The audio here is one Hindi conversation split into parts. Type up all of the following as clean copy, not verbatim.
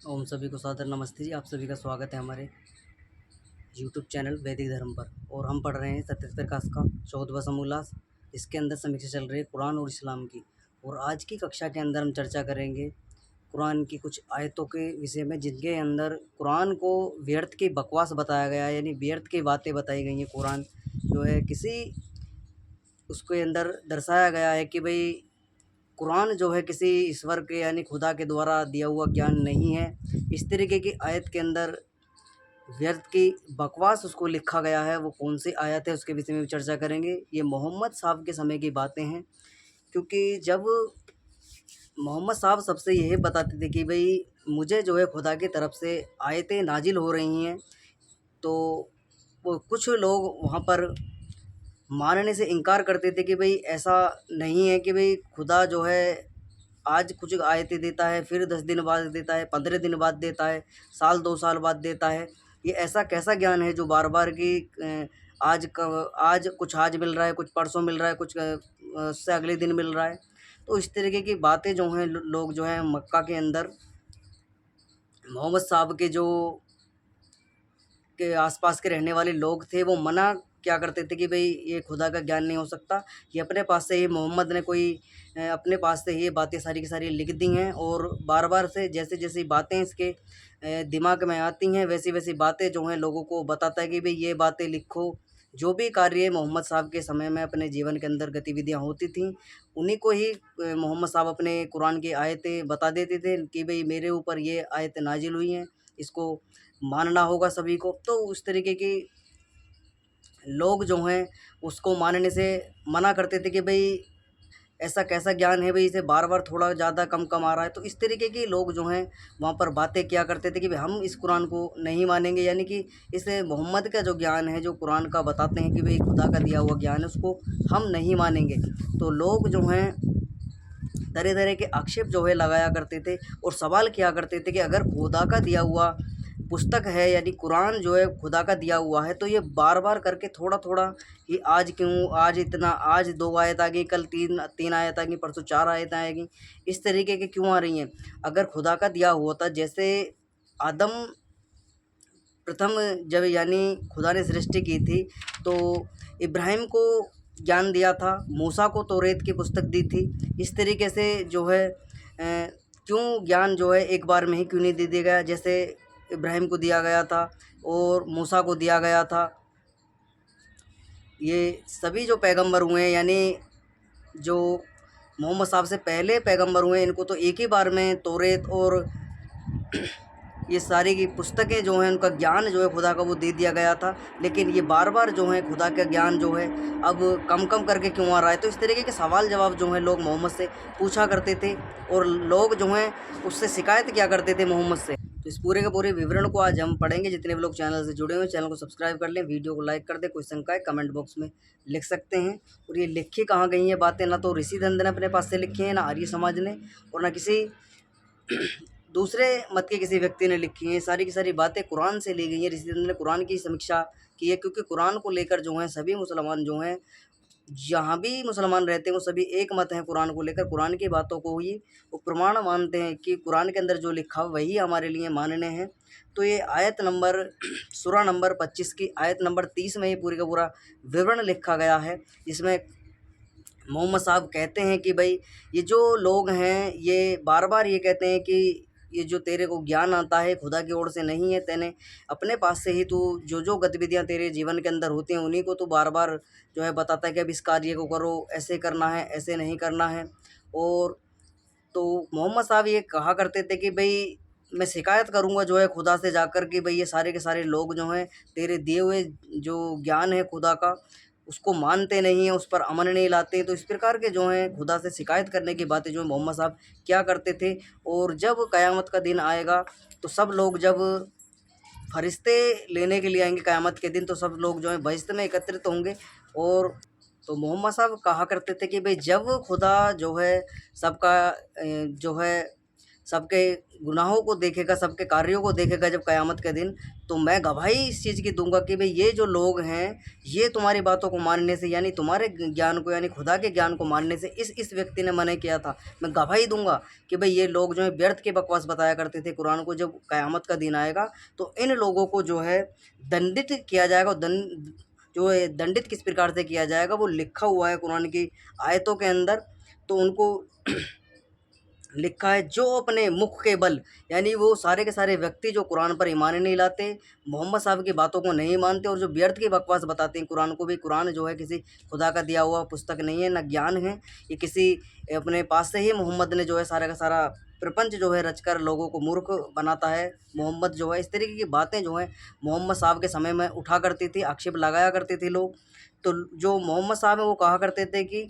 ओम सभी को सादर नमस्ते जी। आप सभी का स्वागत है हमारे यूट्यूब चैनल वैदिक धर्म पर। और हम पढ़ रहे हैं 77 प्रकाश का 14वां समोल्लास। इसके अंदर समीक्षा चल रही है कुरान और इस्लाम की। और आज की कक्षा के अंदर हम चर्चा करेंगे कुरान की कुछ आयतों के विषय में, जिनके अंदर कुरान को व्यर्थ की बकवास बताया गया है, यानी व्यर्थ की बातें बताई गई हैं। कुरान जो है किसी उसके अंदर दर्शाया गया है कि भाई कुरान जो है किसी ईश्वर के यानी खुदा के द्वारा दिया हुआ ज्ञान नहीं है। इस तरीके की आयत के अंदर व्यर्थ की बकवास उसको लिखा गया है। वो कौन सी आयत है उसके विषय में भी चर्चा करेंगे। ये मोहम्मद साहब के समय की बातें हैं, क्योंकि जब मोहम्मद साहब सबसे यही बताते थे कि भाई मुझे जो है खुदा की तरफ से आयतें नाजिल हो रही हैं, तो वो कुछ लोग वहाँ पर मानने से इनकार करते थे कि भाई ऐसा नहीं है कि भाई खुदा जो है आज कुछ आयतें देता है, फिर 10 दिन बाद देता है, 15 दिन बाद देता है, साल 2 साल बाद देता है। ये ऐसा कैसा ज्ञान है जो बार बार की आज कुछ आज मिल रहा है, कुछ परसों मिल रहा है, कुछ उससे अगले दिन मिल रहा है। तो इस तरीके की बातें जो हैं लोग जो हैं मक्का के अंदर मोहम्मद साहब के आसपास के रहने वाले लोग थे, वो मना क्या करते थे कि भाई ये खुदा का ज्ञान नहीं हो सकता। ये अपने पास से ही मोहम्मद ने कोई अपने पास से ये बातें सारी की सारी लिख दी हैं। और बार बार से जैसे जैसी बातें इसके दिमाग में आती हैं, वैसी वैसी बातें जो हैं लोगों को बताता है कि भाई ये बातें लिखो। जो भी कार्य मोहम्मद साहब के समय में अपने जीवन के अंदर गतिविधियां होती थीं, उन्हीं को ही मोहम्मद साहब अपने कुरान की आयतें बता देते थे कि भाई मेरे ऊपर ये आयत नाजिल हुई हैं, इसको मानना होगा सभी को। तो उस तरीके की लोग जो हैं उसको मानने से मना करते थे कि भाई ऐसा कैसा ज्ञान है भाई, इसे बार बार थोड़ा ज़्यादा कम कम आ रहा है। तो इस तरीके के लोग जो हैं वहाँ पर बातें किया करते थे कि भाई हम इस कुरान को नहीं मानेंगे, यानी कि इस मोहम्मद का जो ज्ञान है, जो कुरान का बताते हैं कि भाई खुदा का दिया हुआ ज्ञान है, उसको हम नहीं मानेंगे। तो लोग जो हैं तरह तरह के आक्षेप जो है लगाया करते थे और सवाल किया करते थे कि अगर खुदा का दिया हुआ पुस्तक है, यानी कुरान जो है खुदा का दिया हुआ है, तो ये बार बार करके थोड़ा थोड़ा ही आज क्यों, आज इतना, आज 2 आयत आ गई, कल तीन आयत आ गई, परसों 4 आयत आएगी, इस तरीके के क्यों आ रही हैं। अगर खुदा का दिया हुआ था, जैसे आदम प्रथम जब यानी खुदा ने सृष्टि की थी, तो इब्राहिम को ज्ञान दिया था, मूसा को तौरेत की पुस्तक दी थी। इस तरीके से जो है क्यों ज्ञान जो है एक बार में ही क्यों नहीं दे दिया गया, जैसे इब्राहिम को दिया गया था और मूसा को दिया गया था। ये सभी जो पैगंबर हुए हैं, यानी जो मोहम्मद साहब से पहले पैगंबर हुए हैं, इनको तो एक ही बार में तौरेत और ये सारी की पुस्तकें जो हैं उनका ज्ञान जो है खुदा का वो दे दिया गया था। लेकिन ये बार बार जो है खुदा का ज्ञान जो है अब कम कम करके क्यों आ रहा है। तो इस तरीके के सवाल जवाब जो हैं लोग मोहम्मद से पूछा करते थे और लोग जो हैं उससे शिकायत किया करते थे मोहम्मद से। तो इस पूरे के पूरे विवरण को आज हम पढ़ेंगे। जितने भी लोग चैनल से जुड़े हुए हैं, चैनल को सब्सक्राइब कर लें, वीडियो को लाइक कर दें। कोई शंका है कमेंट बॉक्स में लिख सकते हैं। और ये लिखी कहाँ गई हैं बातें, ना तो ऋषि दंड ने अपने पास से लिखी हैं, ना आर्य समाज ने, और ना किसी दूसरे मत के किसी व्यक्ति ने लिखी हैं। सारी की सारी बातें कुरान से ली गई हैं। ऋषि ने कुरान की समीक्षा की है, क्योंकि कुरान को लेकर जो हैं सभी मुसलमान जो हैं, जहाँ भी मुसलमान रहते हैं, वो सभी एक मत हैं कुरान को लेकर। कुरान की बातों को ही वो प्रमाण मानते हैं कि कुरान के अंदर जो लिखा वही हमारे लिए मानने हैं। तो ये आयत नंबर सूरा नंबर 25 की आयत नंबर 30 में ये पूरी का पूरा विवरण लिखा गया है, जिसमें मोहम्मद साहब कहते हैं कि भाई ये जो लोग हैं ये बार बार ये कहते हैं कि ये जो तेरे को ज्ञान आता है खुदा की ओर से नहीं है, तेने अपने पास से ही तू जो जो गतिविधियां तेरे जीवन के अंदर होती हैं उन्हीं को तू बार बार जो है बताता है कि अब इस कार्य को करो, ऐसे करना है, ऐसे नहीं करना है। और तो मोहम्मद साहब ये कहा करते थे कि भाई मैं शिकायत करूंगा जो है खुदा से जाकर कि भाई ये सारे के सारे लोग जो हैं तेरे दिए हुए जो ज्ञान है खुदा का उसको मानते नहीं हैं, उस पर अमल नहीं लाते हैं। तो इस प्रकार के जो हैं खुदा से शिकायत करने की बातें जो मोहम्मद साहब क्या करते थे। और जब क़यामत का दिन आएगा तो सब लोग जब फरिश्ते लेने के लिए आएंगे क़यामत के दिन, तो सब लोग जो हैं बहिश्त में एकत्रित होंगे। और तो मोहम्मद साहब कहा करते थे कि भाई जब खुदा जो है सबका जो है सबके गुनाहों को देखेगा, सबके कार्यों को देखेगा जब क़यामत के दिन, तो मैं गवाही इस चीज़ की दूँगा कि भई ये जो लोग हैं, ये तुम्हारी बातों को मानने से यानी तुम्हारे ज्ञान को यानी खुदा के ज्ञान को मानने से इस व्यक्ति ने मना किया था। मैं गवाही दूँगा कि भई ये लोग जो है व्यर्थ की बकवास बताया करते थे कुरान को। जब क़यामत का दिन आएगा तो इन लोगों को जो है दंडित किया जाएगा। जो है दंडित किस प्रकार से किया जाएगा वो लिखा हुआ है कुरान की आयतों के अंदर। तो उनको लिखा है जो अपने मुख के बल यानी वो सारे के सारे व्यक्ति जो कुरान पर ईमान नहीं लाते, मोहम्मद साहब की बातों को नहीं मानते और जो व्यर्थ की बकवास बताते हैं कुरान को भी। कुरान जो है किसी खुदा का दिया हुआ पुस्तक नहीं है, ना ज्ञान है, ये किसी अपने पास से ही मोहम्मद ने जो है सारा का सारा प्रपंच जो है रचकर लोगों को मूर्ख बनाता है। मोहम्मद जो है इस तरीके की बातें जो हैं मोहम्मद साहब के समय में उठा करती थी, आक्षेप लगाया करते थे लोग। तो जो मोहम्मद साहब हैं वो कहा करते थे कि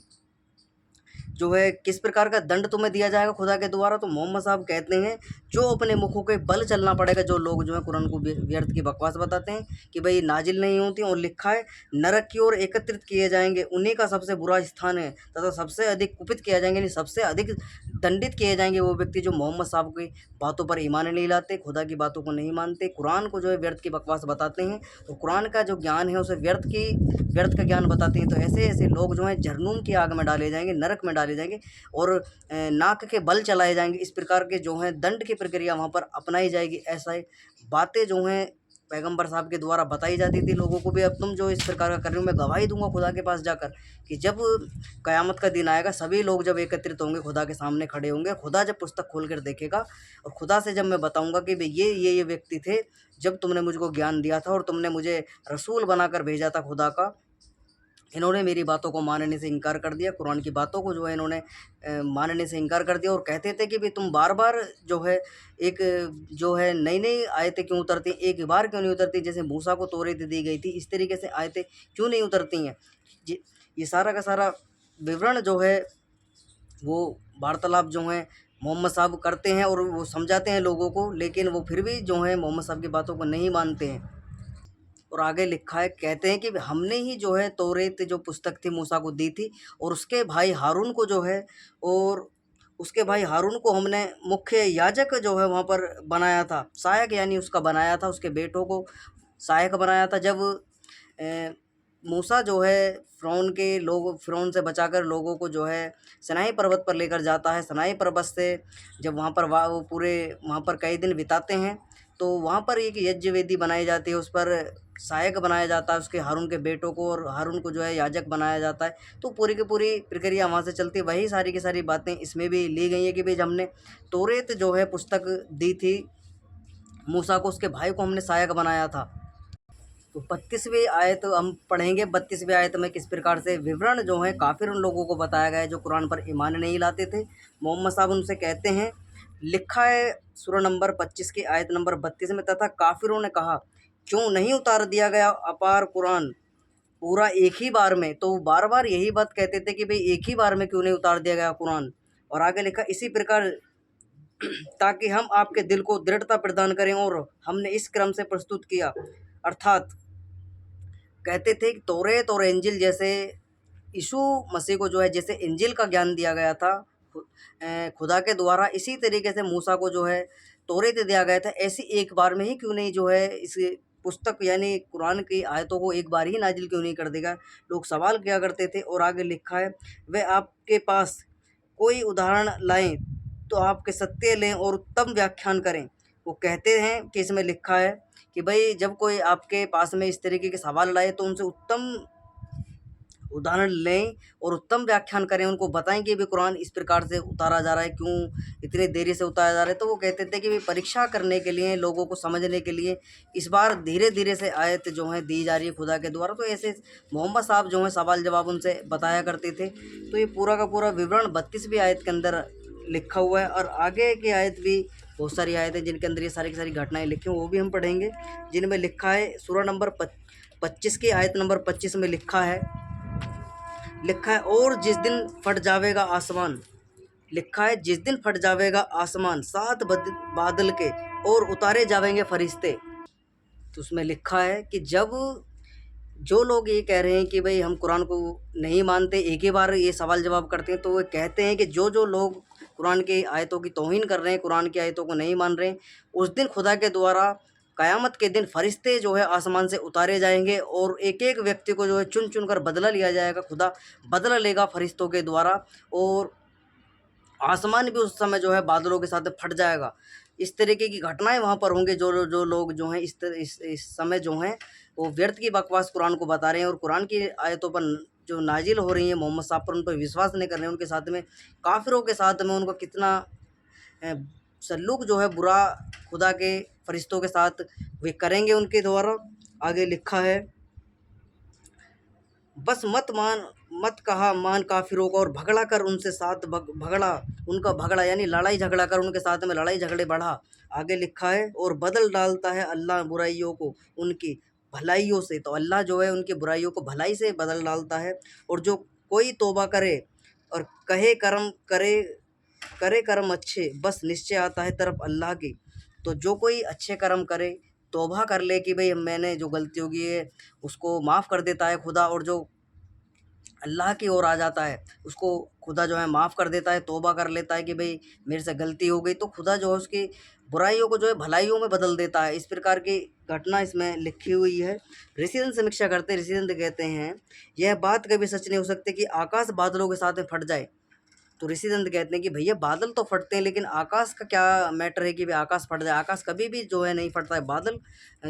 जो है किस प्रकार का दंड तुम्हें दिया जाएगा खुदा के द्वारा। तो मोहम्मद साहब कहते हैं जो अपने मुखों के बल चलना पड़ेगा। जो लोग जो है कुरान को व्यर्थ की बकवास बताते हैं कि भाई नाजिल नहीं होती और लिखा है नरक की ओर एकत्रित किए जाएंगे, उन्हीं का सबसे बुरा स्थान है तथा सबसे अधिक कुपित किया जाएंगे, यानी सबसे अधिक दंडित किए जाएंगे वो व्यक्ति जो मोहम्मद साहब की बातों पर ईमान नहीं लाते, खुदा की बातों को नहीं मानते, कुरान को जो है व्यर्थ की बकवास बताते हैं। तो कुरान का जो ज्ञान है उसे व्यर्थ का ज्ञान बताते हैं। तो ऐसे ऐसे लोग जो हैं जहन्नुम की आग में डाले जाएंगे, नरक में डाले जाएंगे और नाक के बल चलाए जाएंगे। इस प्रकार के जो हैं दंड की प्रक्रिया वहाँ पर अपनाई जाएगी। ऐसा बातें जो हैं पैगंबर साहब के द्वारा बताई जाती थी लोगों को भी। अब तुम जो इस प्रकार का कर रहे हो, मैं गवाही दूंगा खुदा के पास जाकर कि जब क़यामत का दिन आएगा, सभी लोग जब एकत्रित होंगे खुदा के सामने खड़े होंगे, खुदा जब पुस्तक खोल कर देखेगा और खुदा से जब मैं बताऊंगा कि भाई ये व्यक्ति थे जब तुमने मुझको ज्ञान दिया था और तुमने मुझे रसूल बनाकर भेजा था खुदा का, इन्होंने मेरी बातों को मानने से इनकार कर दिया। कुरान की बातों को जो है इन्होंने मानने से इनकार कर दिया और कहते थे कि भाई तुम बार बार जो है एक जो है नई नई आयतें क्यों उतरती, एक बार क्यों नहीं उतरती, जैसे मूसा को तौरात दी गई थी इस तरीके से आयतें क्यों नहीं उतरती हैं। ये सारा का सारा विवरण जो है वो वार्तालाप जो है मोहम्मद साहब करते हैं और वो समझाते हैं लोगों को, लेकिन वो फिर भी जो है मोहम्मद साहब की बातों को नहीं मानते हैं। और आगे लिखा है, कहते हैं कि हमने ही जो है तौरात जो पुस्तक थी मूसा को दी थी और उसके भाई हारून को जो है और उसके भाई हारून को हमने मुख्य याजक जो है वहाँ पर बनाया था, सहायक यानी उसका बनाया था, उसके बेटों को सहायक बनाया था। जब मूसा जो है फ़िरौन से बचाकर लोगों को जो है सिनाई पर्वत पर लेकर जाता है। सिनाई पर्वत से जब वहाँ पर वो पूरे वहाँ पर कई दिन बिताते हैं तो वहाँ पर एक यज्ञ वेदी बनाई जाती है, उस पर सहायक बनाया जाता है उसके हारून के बेटों को और हारून को जो है याजक बनाया जाता है। तो पूरी की पूरी प्रक्रिया वहाँ से चलती है। वही सारी की सारी बातें इसमें भी ली गई हैं कि भाई हमने तौरात जो है पुस्तक दी थी मूसा को, उसके भाई को हमने सहायक बनाया था। तो 32वीं आयत हम पढ़ेंगे। 32वीं आयत में किस प्रकार से विवरण जो है काफिर उन लोगों को बताया गया है जो कुरान पर ईमान नहीं लाते थे। मोहम्मद साहब उनसे कहते हैं, लिखा है सूरह नंबर 25 की आयत नंबर 32 में, तथा काफिरों ने कहा क्यों नहीं उतार दिया गया अपार कुरान पूरा एक ही बार में। तो बार बार यही बात कहते थे कि भाई एक ही बार में क्यों नहीं उतार दिया गया कुरान। और आगे लिखा, इसी प्रकार ताकि हम आपके दिल को दृढ़ता प्रदान करें और हमने इस क्रम से प्रस्तुत किया। अर्थात कहते थे कि तौरात और इंजिल जैसे यीशु मसीह को जो है जैसे इंजिल का ज्ञान दिया गया था खुदा के द्वारा, इसी तरीके से मूसा को जो है तौरात दिया गया था। ऐसी एक बार में ही क्यों नहीं जो है इस पुस्तक यानी कुरान की आयतों को एक बार ही नाजिल क्यों नहीं कर देगा, लोग सवाल किया करते थे। और आगे लिखा है, वे आपके पास कोई उदाहरण लाएं तो आपके सत्य लें और उत्तम व्याख्यान करें। वो कहते हैं कि इसमें लिखा है कि भाई जब कोई आपके पास में इस तरीके के सवाल लाए तो उनसे उत्तम उदाहरण लें और उत्तम व्याख्यान करें, उनको बताएं कि भी कुरान इस प्रकार से उतारा जा रहा है, क्यों इतनी देरी से उतारा जा रहा है। तो वो कहते थे कि भी परीक्षा करने के लिए, लोगों को समझने के लिए इस बार धीरे धीरे से आयत जो है दी जा रही है खुदा के द्वारा। तो ऐसे मोहम्मद साहब जो हैं सवाल जवाब उनसे बताया करते थे। तो ये पूरा का पूरा विवरण 32वीं आयत के अंदर लिखा हुआ है। और आगे की आयत भी बहुत सारी आयतें जिनके अंदर ये सारी की सारी घटनाएं लिखी हैं वो भी हम पढ़ेंगे, जिनमें लिखा है सूरह नंबर 25 की आयत नंबर 25 में लिखा है और जिस दिन फट जावेगा आसमान, लिखा है जिस दिन फट जावेगा आसमान 7 बादल के और उतारे जावेंगे फरिश्ते। तो उसमें लिखा है कि जब जो लोग ये कह रहे हैं कि भाई हम कुरान को नहीं मानते, एक ही बार ये सवाल जवाब करते हैं, तो वो कहते हैं कि जो लोग कुरान की आयतों की तौहीन कर रहे हैं, कुरान की आयतों को नहीं मान रहे हैं, उस दिन खुदा के द्वारा क़यामत के दिन फ़रिश्ते जो है आसमान से उतारे जाएंगे और एक-एक व्यक्ति को जो है चुन-चुन कर बदला लिया जाएगा। खुदा बदला लेगा फ़रिश्तों के द्वारा और आसमान भी उस समय जो है बादलों के साथ फट जाएगा। इस तरीके की घटनाएँ वहाँ पर होंगी। जो लोग जो हैं इस समय जो हैं वो व्यर्थ की बकवास कुरान को बता रहे हैं और कुरान की आयतों पर जो नाज़िल हो रही हैं मोहम्मद साहब पर, उन पर विश्वास नहीं कर रहे हैं। उनके साथ में काफ़िरों के साथ में उनका कितना अ, सल्लूक जो है बुरा खुदा के फ़रिश्तों के साथ वे करेंगे उनके द्वारा। आगे लिखा है, बस मत कहा मान काफिरों को और भगड़ा कर उनसे साथ भगड़ा उनका भगड़ा यानी लड़ाई झगड़ा कर उनके साथ में लड़ाई झगड़े बढ़ा। आगे लिखा है, और बदल डालता है अल्लाह बुराइयों को उनकी भलाइयों से। तो अल्लाह जो है उनकी बुराइयों को भलाई से बदल डालता है। और जो कोई तौबा करे और करे कर्म अच्छे, बस निश्चय आता है तरफ अल्लाह की। तो जो कोई अच्छे कर्म करे, तौबा कर ले कि भाई मैंने जो गलती होगी है उसको माफ़ कर देता है खुदा, और जो अल्लाह की ओर आ जाता है उसको खुदा जो है माफ़ कर देता है, तौबा कर लेता है कि भाई मेरे से गलती हो गई, तो खुदा जो है उसकी बुराइयों को जो है भलाइयों में बदल देता है। इस प्रकार की घटना इसमें लिखी हुई है। ऋषिदंत समीक्षा करते ऋषिदंत कहते हैं, यह बात कभी सच नहीं हो सकती कि आकाश बादलों के साथ में फट जाए। तो ऋषिदंत कहते हैं कि भैया बादल तो फटते हैं, लेकिन आकाश का क्या मैटर है कि भाई आकाश फट जाए। आकाश कभी भी जो है नहीं फटता है, बादल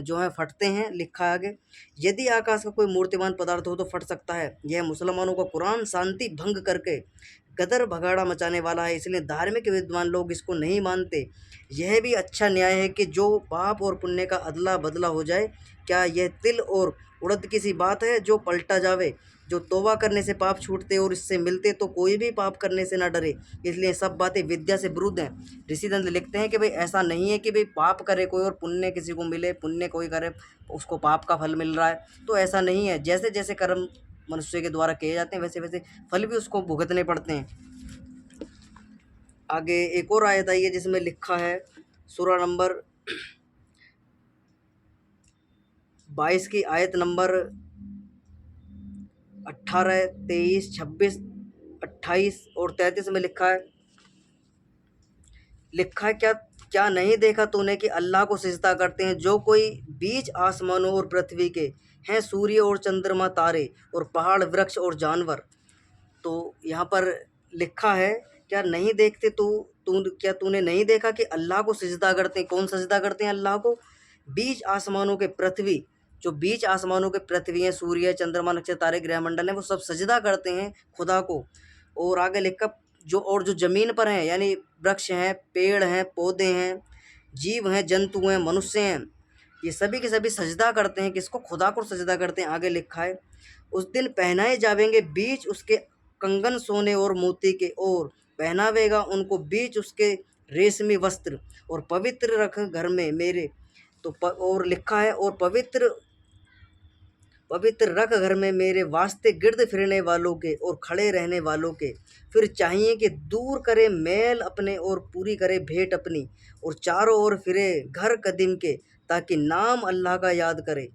जो है फटते हैं। लिखा है आगे, यदि आकाश का कोई मूर्तिमान पदार्थ हो तो फट सकता है। यह मुसलमानों का कुरान शांति भंग करके गदर भगाड़ा मचाने वाला है, इसलिए धार्मिक विद्वान लोग इसको नहीं मानते। यह भी अच्छा न्याय है कि जो पाप और पुण्य का अदला बदला हो जाए। क्या यह तिल और उड़द की सी बात है जो पलटा जावे। जो तौबा करने से पाप छूटते और इससे मिलते, तो कोई भी पाप करने से ना डरे, इसलिए सब बातें विद्या से विरुद्ध हैं। ऋषिदंत लिखते हैं कि भाई ऐसा नहीं है कि भाई पाप करे कोई और पुण्य किसी को मिले, पुण्य कोई करे उसको पाप का फल मिल रहा है, तो ऐसा नहीं है। जैसे जैसे कर्म मनुष्य के द्वारा किए जाते हैं वैसे वैसे फल भी उसको भुगतने पड़ते हैं। आगे एक और आयत आई है जिसमें लिखा है, सूरा नंबर 22 की आयत नंबर 18, 23, 26, 28 और 33 में लिखा है, क्या क्या नहीं देखा तूने कि अल्लाह को सिजदा करते हैं जो कोई बीच आसमानों और पृथ्वी के हैं, सूर्य और चंद्रमा, तारे और पहाड़, वृक्ष और जानवर। तो यहाँ पर लिखा है, क्या नहीं देखते क्या तूने नहीं देखा कि अल्लाह को सिजदा करते हैं। कौन सजदा करते हैं अल्लाह को? बीच आसमानों के पृथ्वी, जो बीच आसमानों के पृथ्वी हैं, सूर्य, चंद्रमा, नक्षत्र, तारे, ग्रह मंडल हैं, वो सब सजदा करते हैं खुदा को। और आगे लिखा, जो ज़मीन पर हैं यानी वृक्ष हैं, पेड़ हैं, पौधे हैं, जीव हैं, जंतु हैं, मनुष्य हैं, ये सभी के सभी सजदा करते हैं। किसको? खुदा को सजदा करते हैं। आगे लिखा है, उस दिन पहनाए जावेंगे बीच उसके कंगन सोने और मोती के, और पहनावेगा उनको बीच उसके रेशमी वस्त्र, और पवित्र रख घर में मेरे। और लिखा है, और पवित्र रख घर में मेरे वास्ते गिरद फिरने वालों के और खड़े रहने वालों के। फिर चाहिए कि दूर करे मैल अपने और पूरी करे भेंट अपनी, और चारों ओर फिरे घर कदीम के, ताकि नाम अल्लाह का याद करे।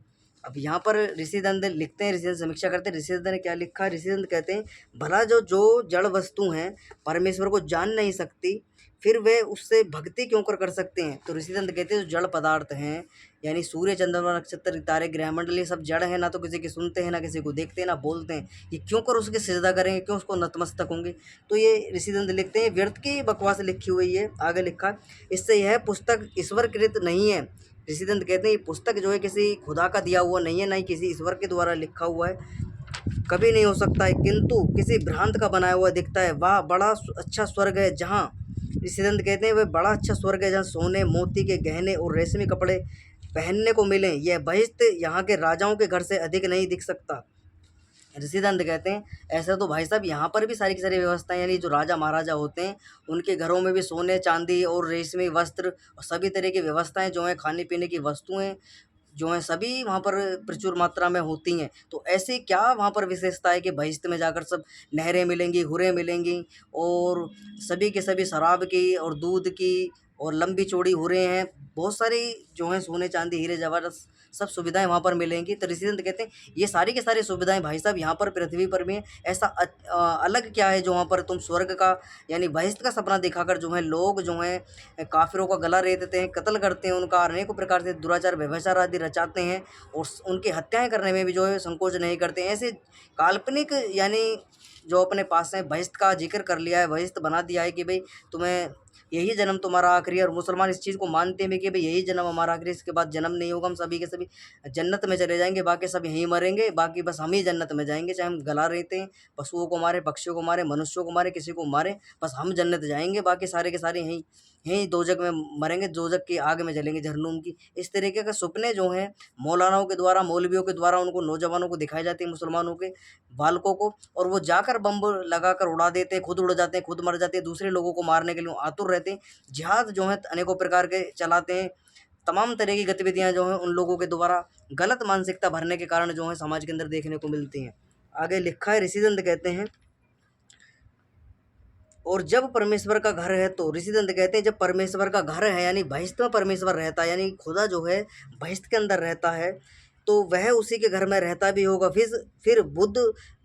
अब यहाँ पर ऋषिदंत लिखते हैं, ऋषिदंत समीक्षा करते हैं। ऋषिदंत ने क्या लिखा है? ऋषिदंत कहते हैं, भला जो जड़ वस्तु हैं परमेश्वर को जान नहीं सकती, फिर वे उससे भक्ति क्यों कर सकते हैं? तो ऋषिदंत कहते हैं, जो जड़ पदार्थ हैं यानी सूर्य, चंद्रमा, नक्षत्र, तारे, ग्रहमंडल, ये सब जड़ हैं, ना तो किसी की सुनते हैं, ना किसी को देखते हैं, ना बोलते हैं। ये क्यों कर उसके सिजदा करेंगे, क्यों उसको नतमस्तक होंगे? तो ये ऋषिदंत लिखते हैं, व्यर्थ की बकवास लिखी हुई है। आगे लिखा, इससे यह पुस्तक ईश्वरकृत नहीं है। ऋषिदंत कहते हैं, ये पुस्तक जो है किसी खुदा का दिया हुआ नहीं है, ना ही किसी ईश्वर के द्वारा लिखा हुआ है, कभी नहीं हो सकता है, किंतु किसी भ्रांत का बनाया हुआ दिखता है। वह बड़ा अच्छा स्वर्ग है जहाँ, ऋषिदंत कहते हैं, वह बड़ा अच्छा स्वर्ग है जहाँ सोने, मोती के गहने और रेशमी कपड़े पहनने को मिलें। यह बहिश्त यहाँ के राजाओं के घर से अधिक नहीं दिख सकता। ऋषिदंत कहते हैं, ऐसा तो भाई साहब यहाँ पर भी सारी की सारी व्यवस्थाएं, यानी जो राजा महाराजा होते हैं उनके घरों में भी सोने, चांदी और रेशमी वस्त्र और सभी तरह की व्यवस्थाएं जो हैं, खाने पीने की वस्तुएं जो हैं, सभी वहाँ पर प्रचुर मात्रा में होती हैं। तो ऐसे क्या वहाँ पर विशेषता है कि बहिश्त में जाकर सब नहरें मिलेंगी, हुरें मिलेंगी, और सभी के सभी शराब की और दूध की और लंबी चौड़ी हुरें हैं, बहुत सारी जो है सोने चांदी हीरे जवाहरात सब सुविधाएं वहाँ पर मिलेंगी। तो ऋषिदंत कहते हैं ये सारी की सारी सुविधाएं भाई साहब यहाँ पर पृथ्वी पर भी हैं। ऐसा अलग क्या है जो वहाँ पर तुम स्वर्ग का यानी बहिश्त का सपना दिखाकर जो है लोग जो हैं काफिरों का गला रेत देते हैं, कत्ल करते हैं, उनका अनेकों प्रकार से दुराचार व्यभिचार आदि रचाते हैं और उनकी हत्याएं करने में भी जो है संकोच नहीं करते हैं। ऐसे काल्पनिक यानी जो अपने पास है बहिश्त का जिक्र कर लिया है, बहिश्त बना दिया है कि भाई तुम्हें यही जन्म तुम्हारा आखिरी है। और मुसलमान इस चीज़ को मानते हैं भी कि भाई यही जन्म हमारा आखिरी, इसके बाद जन्म नहीं होगा, हम सभी के सभी जन्नत में चले जाएंगे, बाकी सब यहीं मरेंगे, बाकी बस हम ही जन्नत में जाएंगे। चाहे हम गला रहते हैं, पशुओं को मारे, पक्षियों को मारे, मनुष्यों को मारे, किसी को मारे, बस हम जन्नत जाएंगे, बाकी सारे के सारे यहीं यहीं दोजक में मरेंगे, दोजक की आग में जलेंगे जहन्नुम की। इस तरीके के सपने जो हैं मौलानाओं के द्वारा, मौलवियों के द्वारा उनको नौजवानों को दिखाए जाते हैं, मुसलमानों के बालकों को, और वो जाकर बम लगाकर उड़ा देते हैं, खुद उड़ जाते हैं, खुद मर जाते हैं, दूसरे लोगों को मारने के लिए आतुर रहते हैं। जिहाद जो है अनेकों प्रकार के चलाते हैं। तमाम तरह की गतिविधियां जो हैं उन लोगों के द्वारा गलत मानसिकता भरने के कारण जो है समाज के अंदर देखने को मिलती हैं। आगे लिखा है ऋषिदंत कहते हैं, और जब परमेश्वर का घर है, तो ऋषिदंत कहते हैं जब परमेश्वर का घर है यानी बहिश्त में परमेश्वर रहता है, यानी खुदा जो है बहिश्त के अंदर रहता है, तो वह उसी के घर में रहता भी होगा। फिर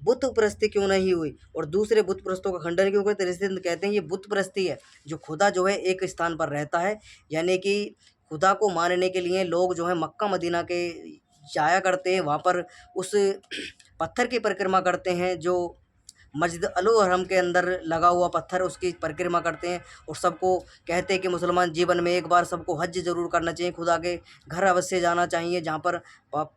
बुत परस्ती क्यों नहीं हुई और दूसरे बुत परस्तों का खंडन क्यों करते? ऋषिदंत कहते हैं ये बुत परस्ती है, जो खुदा जो है एक स्थान पर रहता है, यानी कि खुदा को मानने के लिए लोग जो है मक्का मदीना के जाया करते हैं, वहाँ पर उस पत्थर की परिक्रमा करते हैं जो मस्जिद अल-हरम के अंदर लगा हुआ पत्थर, उसकी परिक्रमा करते हैं, और सबको कहते हैं कि मुसलमान जीवन में एक बार सबको हज ज़रूर करना चाहिए, खुदा के घर अवश्य जाना चाहिए, जहाँ पर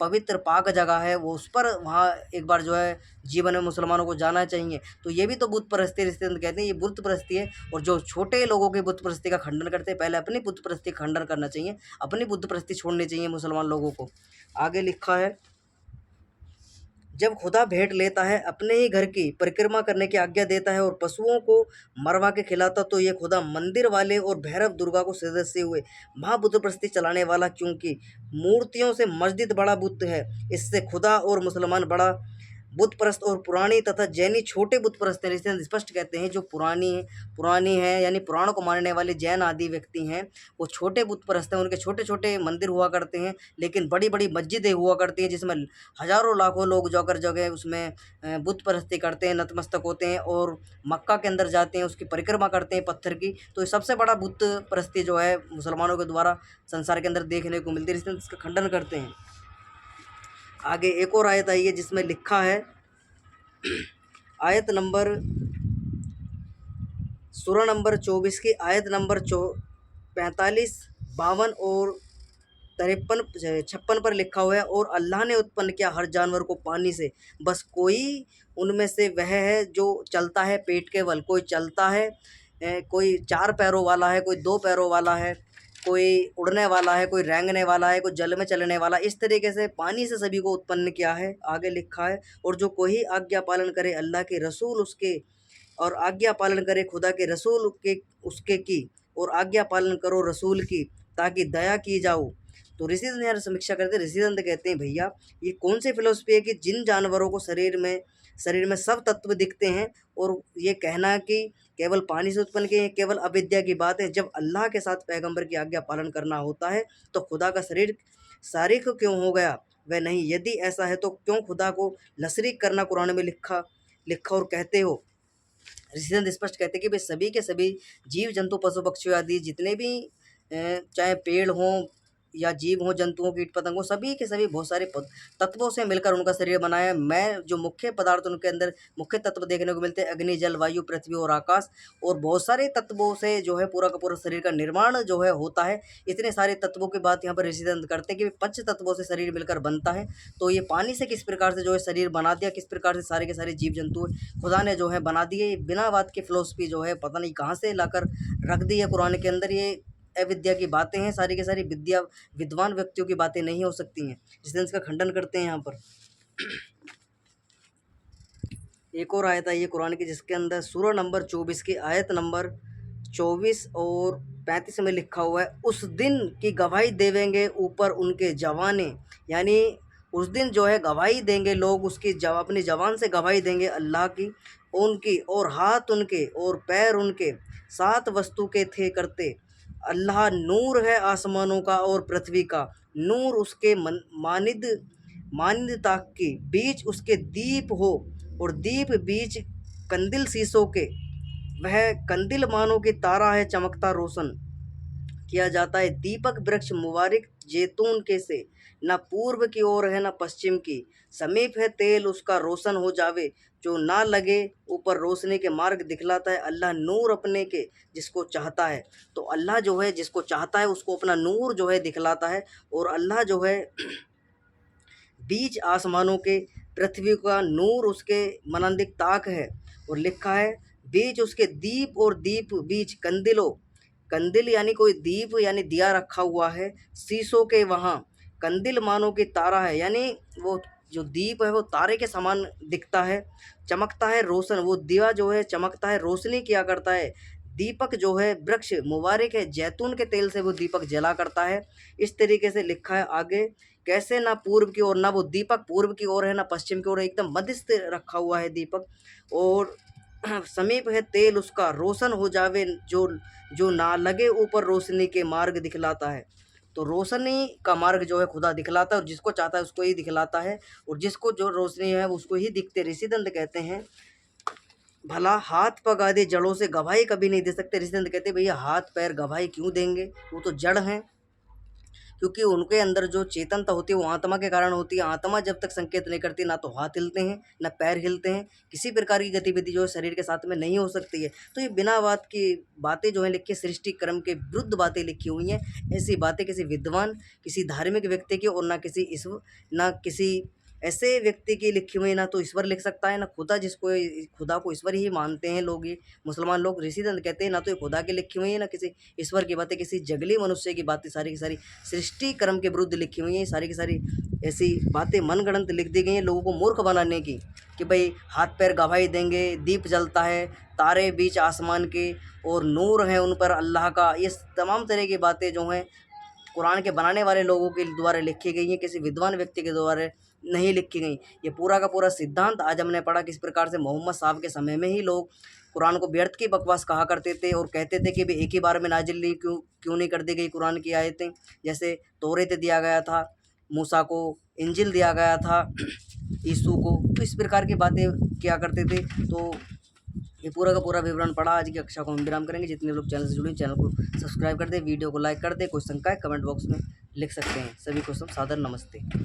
पवित्र पाक जगह है वो उस पर वहाँ एक बार जो है जीवन में मुसलमानों को जाना चाहिए। तो ये भी तो बुत परस्ती रिश्ते कहते हैं, ये बुत परस्ती है। और जो छोटे लोगों की बुत परस्ती का खंडन करते हैं, पहले अपनी बुत परस्ती का खंडन करना चाहिए, अपनी बुत परस्ती छोड़नी चाहिए मुसलमान लोगों को। आगे लिखा है जब खुदा भेंट लेता है, अपने ही घर की परिक्रमा करने की आज्ञा देता है और पशुओं को मरवा के खिलाता, तो ये खुदा मंदिर वाले और भैरव दुर्गा को सदस्य हुए महाबुत प्रस्ती चलाने वाला, क्योंकि मूर्तियों से मस्जिद बड़ा बुत है, इससे खुदा और मुसलमान बड़ा बुत परस्त और पुरानी तथा जैनी छोटे बुत परस्त हैं। इसलिए स्पष्ट कहते हैं जो पुरानी है यानी पुराण को मानने वाले जैन आदि व्यक्ति हैं वो छोटे बुत परस्त हैं, उनके छोटे छोटे मंदिर हुआ करते हैं, लेकिन बड़ी बड़ी मस्जिदें हुआ करती हैं जिसमें हज़ारों लाखों लोग जाकर जगह उसमें बुत परस्ती करते हैं, नतमस्तक होते हैं और मक्का के अंदर जाते हैं, उसकी परिक्रमा करते हैं पत्थर की। तो ये सबसे बड़ा बुत परस्ती जो है मुसलमानों के द्वारा संसार के अंदर देखने को मिलती है, इसलिए इसका खंडन करते हैं। आगे एक और आयत आई है जिसमें लिखा है, आयत नंबर सूरा नंबर 24 की आयत नंबर 45, 52 और 53, 56 पर लिखा हुआ है, और अल्लाह ने उत्पन्न किया हर जानवर को पानी से, बस कोई उनमें से वह है जो चलता है पेट के बल, कोई चलता है, कोई 4 पैरों वाला है, कोई 2 पैरों वाला है, कोई उड़ने वाला है, कोई रेंगने वाला है, कोई जल में चलने वाला। इस तरीके से पानी से सभी को उत्पन्न किया है। आगे लिखा है, और जो कोई आज्ञा पालन करे अल्लाह के रसूल उसके, और आज्ञा पालन करे खुदा के रसूल के उसके की, और आज्ञा पालन करो रसूल की, ताकि दया की जाओ। तो ऋषिदंत यहाँ समीक्षा करते हैं, ऋषिदंत कहते हैं भैया ये कौन सी फिलोसफी है कि जिन जानवरों को शरीर में सब तत्व दिखते हैं, और ये कहना कि केवल पानी से उत्पन्न किए, केवल अविद्या की बात है। जब अल्लाह के साथ पैगंबर की आज्ञा पालन करना होता है तो खुदा का शरीर शारीक क्यों हो गया? वह नहीं। यदि ऐसा है तो क्यों खुदा को लशरीक करना कुरान में लिखा और कहते हो? ऋषिदंत स्पष्ट कहते हैं कि वे सभी के सभी जीव जंतु पशु पक्षी आदि जितने भी चाहे पेड़ हों या जीव हों, जंतुओं, कीट पतंगों, सभी के सभी बहुत सारे तत्वों से मिलकर उनका शरीर बनाया है। मैं जो मुख्य पदार्थ उनके अंदर मुख्य तत्व देखने को मिलते हैं अग्नि, जल, वायु, पृथ्वी और आकाश, और बहुत सारे तत्वों से जो है पूरा का पूरा शरीर का निर्माण जो है होता है। इतने सारे तत्वों की बात यहाँ पर ऋषिदंत करते हैं कि पंच तत्वों से शरीर मिलकर बनता है। तो ये पानी से किस प्रकार से जो है शरीर बना दिया, किस प्रकार से सारे के सारे जीव जंतु खुदा ने जो है बना दिए, बिना बात की फिलोसफी जो है पता नहीं कहाँ से लाकर रख दी है कुरान के अंदर। ये अविद्या की बातें हैं, सारी की सारी विद्वान व्यक्तियों की बातें नहीं हो सकती हैं, इसलिए इसका खंडन करते हैं यहाँ पर। एक और आयत आई है कुरान की जिसके अंदर सूरा नंबर 24 की आयत नंबर 24 और 35 में लिखा हुआ है, उस दिन की गवाही देवेंगे ऊपर उनके जवाने, यानी उस दिन जो है गवाही देंगे लोग, उसकी अपनी जवान से गवाही देंगे अल्लाह की, उनकी, और हाथ उनके और पैर उनके 7 वस्तु के थे करते, अल्लाह नूर है आसमानों का और पृथ्वी का, नूर उसके मानिंदता के बीच उसके दीप हो, और दीप बीच कंदिल शीशों के, वह कंदिल मानो कि तारा है चमकता रोशन किया जाता है। दीपक वृक्ष मुबारक जैतून के से, न पूर्व की ओर है न पश्चिम की, समीप है तेल उसका रोशन हो जावे, जो ना लगे ऊपर रोशनी के मार्ग दिखलाता है। अल्लाह नूर अपने के जिसको चाहता है, तो अल्लाह जो है जिसको चाहता है उसको अपना नूर जो है दिखलाता है। और अल्लाह जो है बीच आसमानों के, पृथ्वी का नूर उसके मनंदिक ताक है। और लिखा है बीच उसके दीप, और दीप बीच कंदिलो, कंदिल यानी कोई दीप यानी दिया रखा हुआ है, शीशों के वहाँ कंदिल मानो कि तारा है, यानी वो जो दीप है वो तारे के समान दिखता है, चमकता है रोशन, वो दिया जो है चमकता है, रोशनी किया करता है। दीपक जो है वृक्ष मुबारक है, जैतून के तेल से वो दीपक जला करता है। इस तरीके से लिखा है आगे, कैसे ना पूर्व की ओर, ना वो दीपक पूर्व की ओर है ना पश्चिम की ओर, एकदम मध्यस्थ रखा हुआ है दीपक। और समीप है तेल उसका रोशन हो जावे, जो जो ना लगे ऊपर रोशनी के मार्ग दिखलाता है। तो रोशनी का मार्ग जो है खुदा दिखलाता है, और जिसको चाहता है उसको ही दिखलाता है, और जिसको जो रोशनी है उसको ही दिखते। ऋषिदंत कहते हैं भला हाथ पगा दे जड़ों से गवाही कभी नहीं दे सकते। ऋषिदंत कहते भैया हाथ पैर गवाही क्यों देंगे, वो तो जड़ हैं, क्योंकि उनके अंदर जो चेतनता होती है वो आत्मा के कारण होती है। आत्मा जब तक संकेत नहीं करती, ना तो हाथ हिलते हैं ना पैर हिलते हैं, किसी प्रकार की गतिविधि जो है शरीर के साथ में नहीं हो सकती है। तो ये बिना बात की बातें जो है लिखी, सृष्टि क्रम के विरुद्ध बातें लिखी हुई हैं। ऐसी बातें किसी विद्वान, किसी धार्मिक व्यक्ति की, और ना किसी ईश्वर, ना किसी ऐसे व्यक्ति की लिखी हुई, ना तो ईश्वर लिख सकता है ना खुदा, जिसको खुदा को ईश्वर ही मानते हैं लोग, ये मुसलमान लोग। ऋषिदंत कहते हैं ना तो ये खुदा की लिखी हुई है, ना किसी ईश्वर की बातें, किसी जंगली मनुष्य की बातें, सारी की सारी सृष्टि क्रम के विरुद्ध लिखी हुई हैं। सारी की सारी ऐसी बातें मनगढ़ंत लिख दी गई हैं लोगों को मूर्ख बनाने की, कि भाई हाथ पैर गवाही देंगे, दीप जलता है, तारे बीच आसमान के, और नूर है उन पर अल्लाह का। ये तमाम तरह की बातें जो हैं कुरान के बनाने वाले लोगों के द्वारा लिखी गई हैं, किसी विद्वान व्यक्ति के द्वारा नहीं लिखी गई। ये पूरा का पूरा सिद्धांत आज हमने पढ़ा किस प्रकार से मोहम्मद साहब के समय में ही लोग कुरान को व्यर्थ की बकवास कहा करते थे, और कहते थे कि भाई एक ही बार में नाजिल नहीं क्यों नहीं कर दी गई कुरान की आयतें। जैसे तौरेत दिया गया था मूसा को, इंजिल दिया गया था यीशु को, तो इस प्रकार की बातें किया करते थे। तो ये पूरा का पूरा विवरण पढ़ा। आज की कक्षा को हम विराम करेंगे। जितने लोग चैनल से जुड़े चैनल को सब्सक्राइब कर दे, वीडियो को लाइक कर दे, कोई शंका है कमेंट बॉक्स में लिख सकते हैं। सभी को सब सादर नमस्ते।